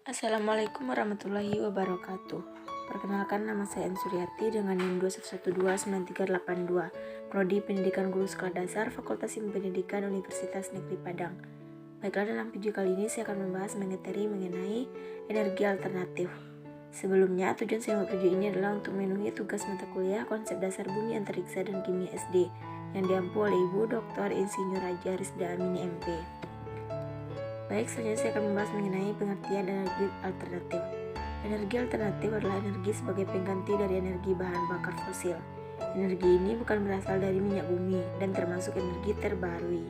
Assalamualaikum warahmatullahi wabarakatuh. Perkenalkan, nama saya Suryati dengan NIM 211293882, Prodi Pendidikan Guru Sekolah Dasar, Fakultas Ilmu Pendidikan Universitas Negeri Padang. Baiklah, dalam video kali ini saya akan membahas mengenai energi alternatif. Sebelumnya, tujuan saya membuat video ini adalah untuk memenuhi tugas mata kuliah Konsep Dasar Bumi Antariksa dan Kimia SD yang diampu oleh Ibu Dr. Insinyur Haja Rizda Amini MP. Baik, selanjutnya saya akan membahas mengenai pengertian energi alternatif. Energi alternatif adalah energi sebagai pengganti dari energi bahan bakar fosil. Energi ini bukan berasal dari minyak bumi dan termasuk energi terbaharui.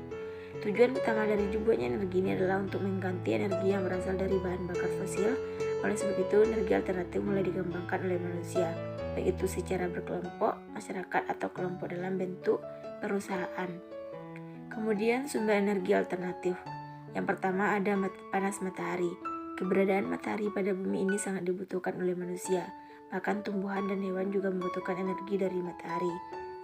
Tujuan utama dari dibuatnya energi ini adalah untuk mengganti energi yang berasal dari bahan bakar fosil. Oleh sebab itu, energi alternatif mulai dikembangkan oleh manusia, baik itu secara berkelompok, masyarakat, atau kelompok dalam bentuk perusahaan. Kemudian sumber energi alternatif. Yang pertama ada panas matahari. Keberadaan matahari pada bumi ini sangat dibutuhkan oleh manusia. Bahkan tumbuhan dan hewan juga membutuhkan energi dari matahari.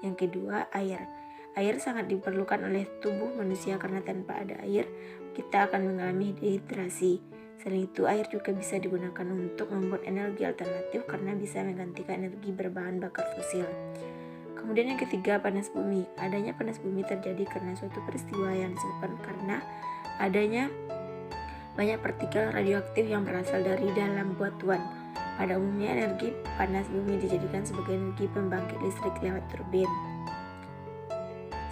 Yang kedua, air. Air sangat diperlukan oleh tubuh manusia karena tanpa ada air, kita akan mengalami dehidrasi. Selain itu, air juga bisa digunakan untuk membuat energi alternatif karena bisa menggantikan energi berbahan bakar fosil. Kemudian yang ketiga, panas bumi. Adanya panas bumi terjadi karena suatu peristiwa yang disebabkan karena adanya banyak partikel radioaktif yang berasal dari dalam batuan. Pada umumnya, energi panas bumi dijadikan sebagai energi pembangkit listrik lewat turbin.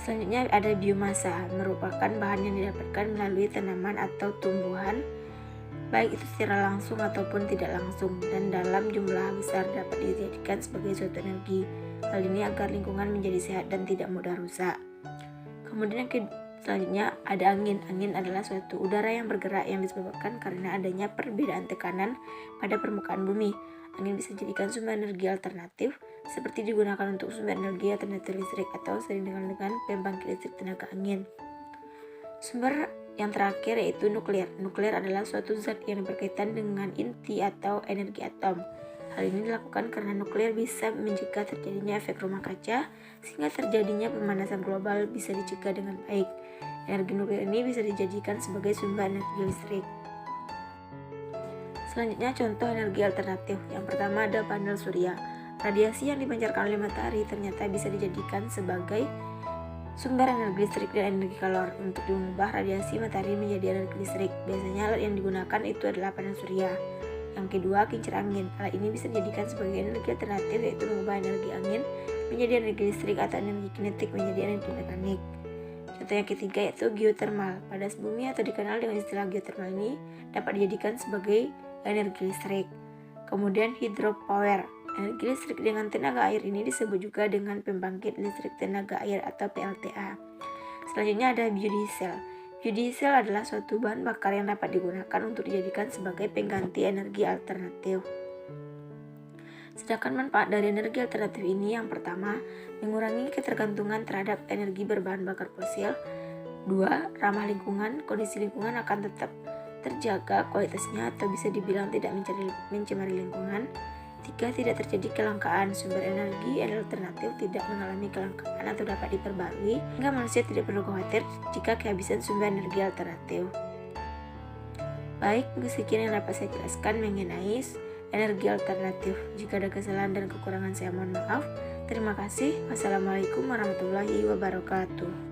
Selanjutnya ada biomasa, merupakan bahan yang didapatkan melalui tanaman atau tumbuhan, baik itu secara langsung ataupun tidak langsung, dan dalam jumlah besar dapat dijadikan sebagai suatu energi. Hal ini agar lingkungan menjadi sehat dan tidak mudah rusak. Kemudian selanjutnya ada angin. Angin adalah suatu udara yang bergerak yang disebabkan karena adanya perbedaan tekanan pada permukaan bumi. Angin bisa dijadikan sumber energi alternatif seperti digunakan untuk sumber energi alternatif listrik atau sering dengan pembangkit listrik tenaga angin. Sumber yang terakhir yaitu nuklir. Nuklir adalah suatu zat yang berkaitan dengan inti atau energi atom. Hal ini dilakukan karena nuklir bisa mencegah terjadinya efek rumah kaca, sehingga terjadinya pemanasan global bisa dicegah dengan baik. Energi nuklir ini bisa dijadikan sebagai sumber energi listrik. Selanjutnya contoh energi alternatif. Yang pertama ada panel surya. Radiasi yang dipancarkan oleh matahari ternyata bisa dijadikan sebagai sumber energi listrik dan energi kalor. Untuk mengubah radiasi matahari menjadi energi listrik, biasanya alat yang digunakan itu adalah panel surya. Yang kedua, kincir angin. Alat ini bisa dijadikan sebagai energi alternatif, yaitu mengubah energi angin menjadi energi listrik atau energi kinetik menjadi energi mekanik. Contoh yang ketiga yaitu geotermal. Panas bumi atau dikenal dengan istilah geotermal ini dapat dijadikan sebagai energi listrik. Kemudian hidropower. Energi listrik dengan tenaga air ini disebut juga dengan pembangkit listrik tenaga air atau PLTA. Selanjutnya ada biodiesel. Biodiesel adalah suatu bahan bakar yang dapat digunakan untuk dijadikan sebagai pengganti energi alternatif. Sedangkan manfaat dari energi alternatif ini yang pertama, mengurangi ketergantungan terhadap energi berbahan bakar fosil. 2. Ramah lingkungan. Kondisi lingkungan akan tetap terjaga kualitasnya atau bisa dibilang tidak mencemari lingkungan. 3. Tidak terjadi kelangkaan. Sumber energi alternatif tidak mengalami kelangkaan atau dapat diperbarui, hingga manusia tidak perlu khawatir jika kehabisan sumber energi alternatif. Baik, sekian yang dapat saya jelaskan mengenai energi alternatif. Jika ada kesalahan dan kekurangan saya mohon maaf. Terima kasih. Wassalamualaikum warahmatullahi wabarakatuh.